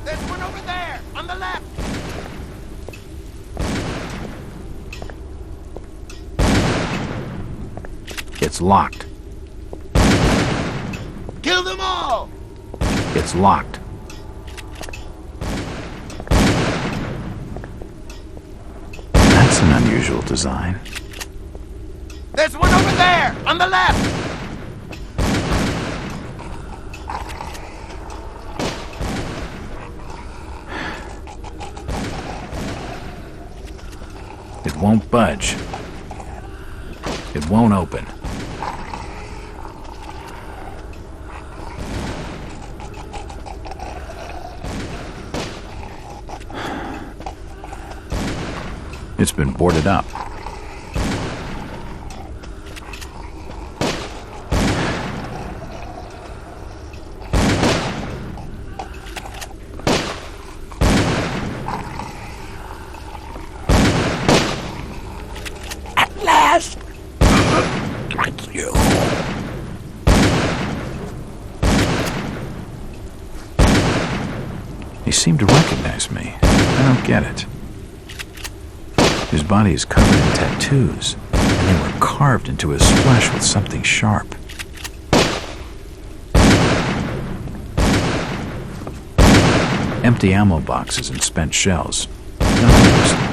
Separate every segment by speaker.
Speaker 1: There's one over there, on the left!
Speaker 2: It's locked.
Speaker 1: Kill them all!
Speaker 2: It's locked. That's an unusual design.
Speaker 1: There's one over there, on the left!
Speaker 2: It won't budge. It won't open. It's been boarded up.
Speaker 1: At last!
Speaker 2: He seemed to recognize me. I don't get it. His body is covered in tattoos, and they were carved into his flesh with something sharp. Empty ammo boxes and spent shells. Nothing useful.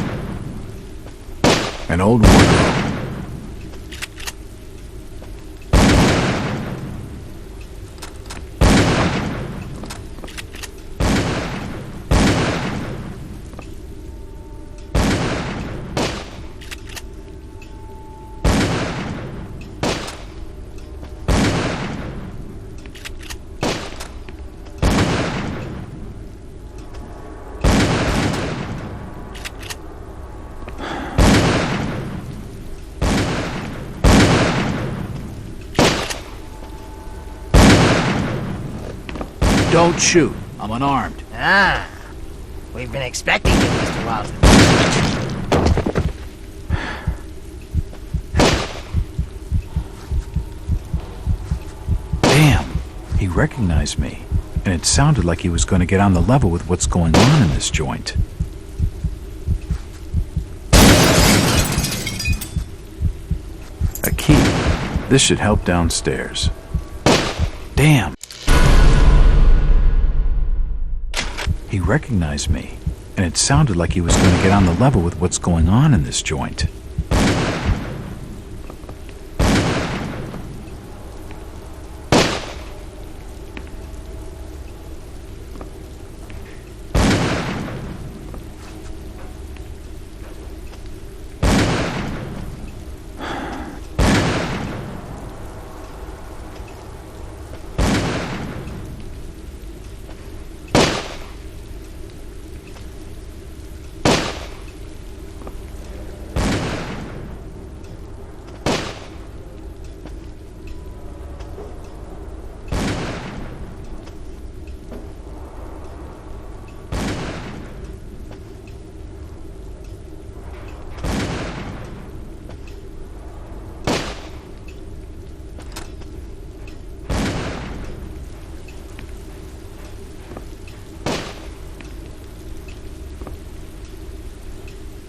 Speaker 2: An old wardrobe. Don't shoot. I'm unarmed.
Speaker 3: Ah, we've been expecting you, Mr. Walton.
Speaker 2: Damn. He recognized me, and it sounded like he was going to get on the level with what's going on in this joint. A key. This should help downstairs. Damn. He recognized me, and it sounded like he was going to get on the level with what's going on in this joint.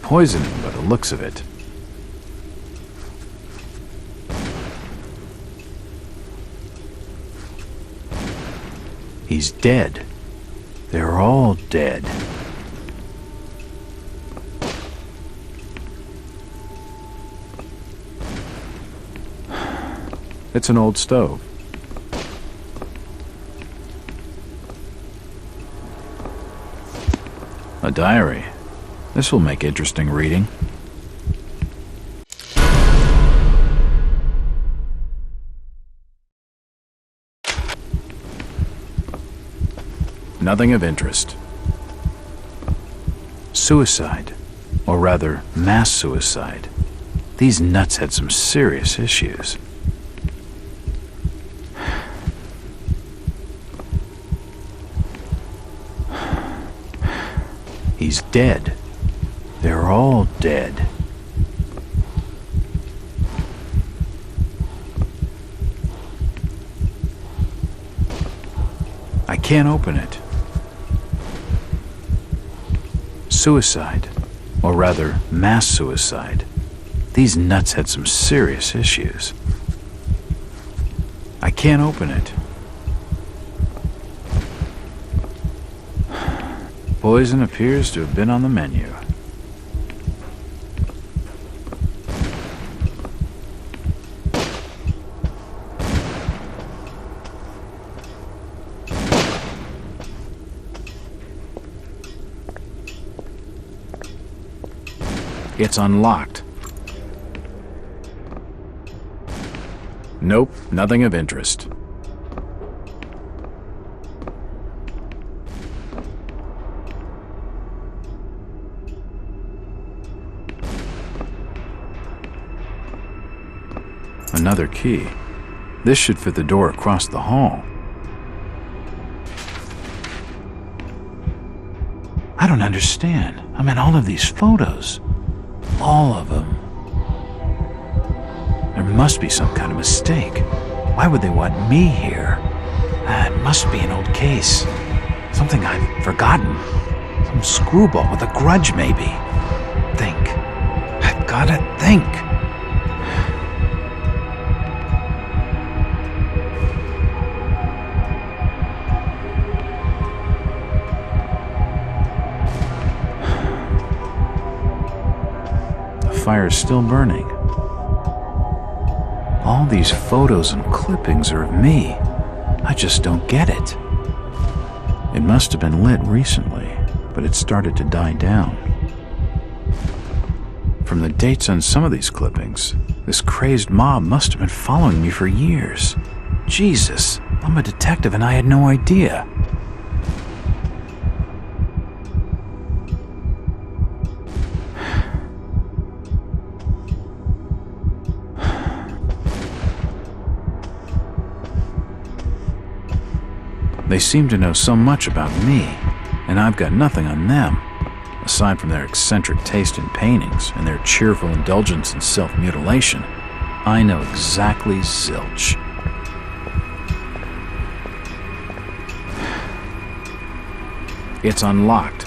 Speaker 2: Poisoning by the looks of it. He's dead. They're all dead. It's an old stove. A diary. This will make interesting reading. Nothing of interest. Suicide, or rather, mass suicide. These nuts had some serious issues. He's dead. They're all dead. I can't open it. Suicide. Or rather, mass suicide. These nuts had some serious issues. I can't open it. Poison appears to have been on the menu. It's unlocked. Nope, nothing of interest. Another key. This should fit the door across the hall. I don't understand. I mean, all of these photos. All of them. There must be some kind of mistake. Why would they want me here? It must be an old case. Something I've forgotten. Some screwball with a grudge, maybe. Think. I've gotta think. The fire's still burning. All these photos and clippings are of me. I just don't get it. It must have been lit recently, but it started to die down. From the dates on some of these clippings, this crazed mob must have been following me for years. Jesus, I'm a detective and I had no idea. They seem to know so much about me, and I've got nothing on them, aside from their eccentric taste in paintings and their cheerful indulgence in self-mutilation. I know exactly zilch. It's unlocked.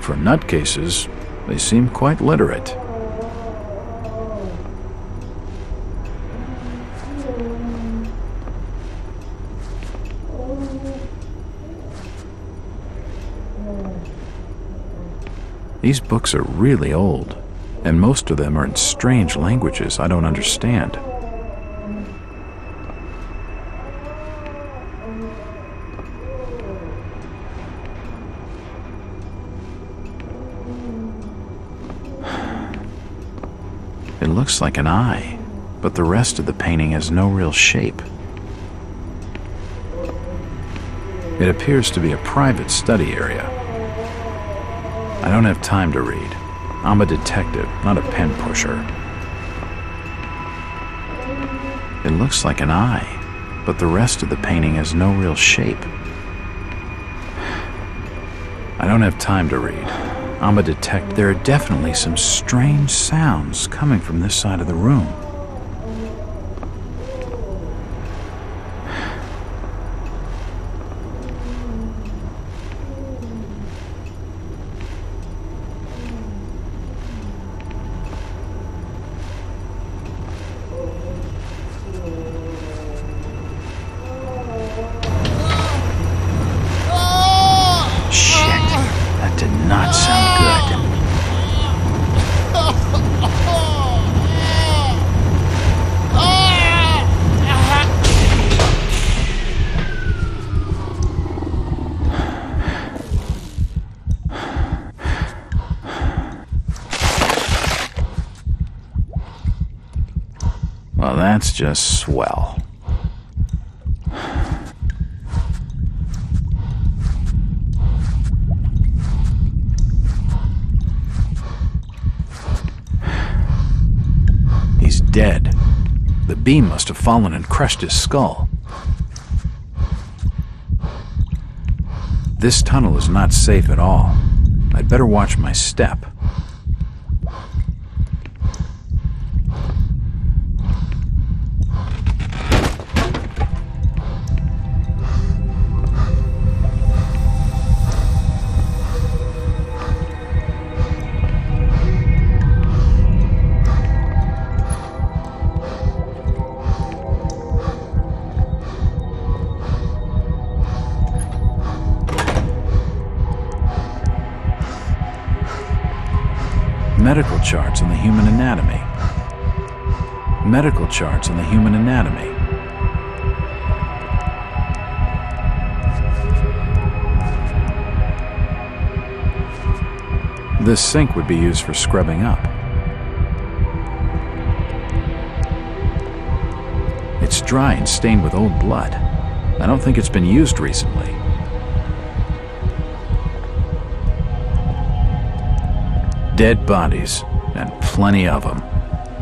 Speaker 2: For nutcases, they seem quite literate. These books are really old, and most of them are in strange languages I don't understand. It looks like an eye, but the rest of the painting has no real shape. It appears to be a private study area. I don't have time to read. I'm a detective, not a pen pusher. It looks like an eye, but the rest of the painting has no real shape. I don't have time to read. I'm a detective. There are definitely some strange sounds coming from this side of the room. Well, that's just swell. He's dead. The beam must have fallen and crushed his skull. This tunnel is not safe at all. I'd better watch my step. Medical charts on the human anatomy. Medical charts on the human anatomy. This sink would be used for scrubbing up. It's dry and stained with old blood. I don't think it's been used recently. Dead bodies, and plenty of them.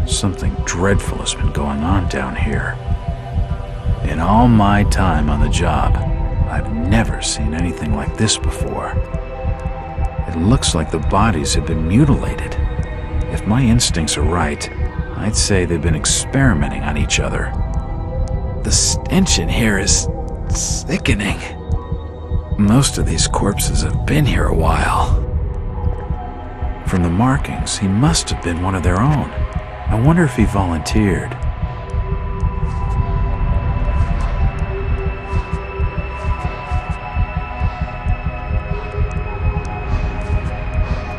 Speaker 2: Something dreadful has been going on down here. In all my time on the job, I've never seen anything like this before. It looks like the bodies have been mutilated. If my instincts are right, I'd say they've been experimenting on each other. The stench in here is sickening. Most of these corpses have been here a while. From the markings, he must have been one of their own. I wonder if he volunteered.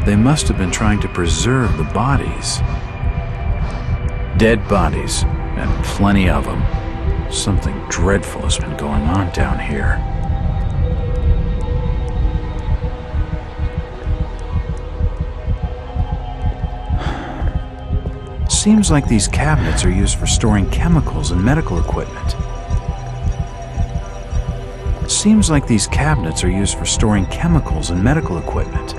Speaker 2: They must have been trying to preserve the bodies. Dead bodies, and plenty of them. Something dreadful has been going on down here. Seems like these cabinets are used for storing chemicals and medical equipment. Seems like these cabinets are used for storing chemicals and medical equipment.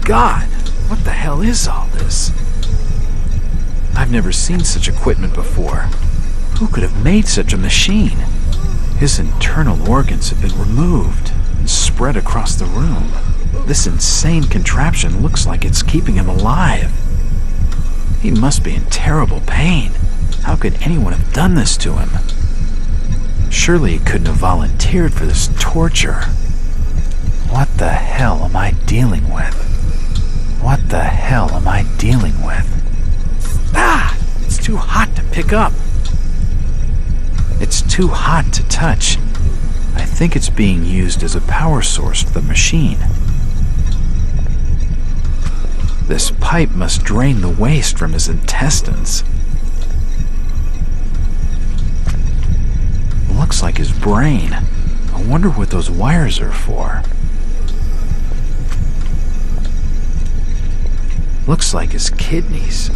Speaker 2: God, what the hell is all this? I've never seen such equipment before. Who could have made such a machine? His internal organs have been removed and spread across the room. This insane contraption looks like it's keeping him alive. He must be in terrible pain. How could anyone have done this to him? Surely he couldn't have volunteered for this torture. What the hell am I dealing with? What the hell am I dealing with? Ah! It's too hot to pick up. It's too hot to touch. I think it's being used as a power source for the machine. This pipe must drain the waste from his intestines. Looks like his brain. I wonder what those wires are for. Looks like his kidneys.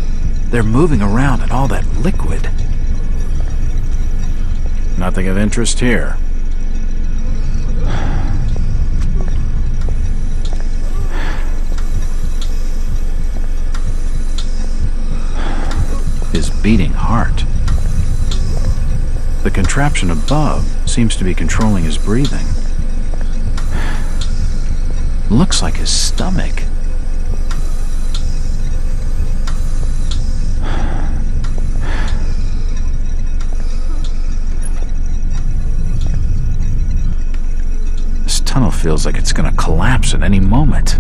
Speaker 2: They're moving around in all that liquid. Nothing of interest here. His beating heart. The contraption above seems to be controlling his breathing. Looks like his stomach. This tunnel feels like it's going to collapse at any moment.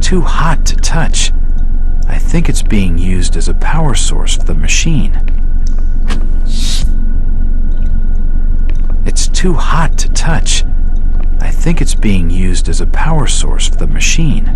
Speaker 2: Too hot to touch. I think it's being used as a power source for the machine. It's too hot to touch. I think it's being used as a power source for the machine.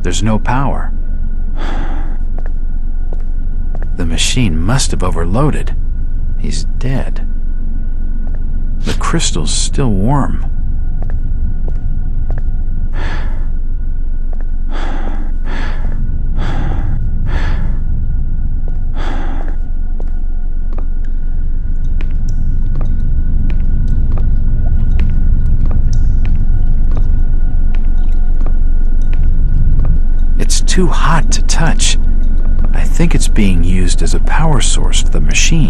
Speaker 2: There's no power. The machine must have overloaded. He's dead. The crystal's still warm. It's too hot to touch. I think it's being used as a power source for the machine.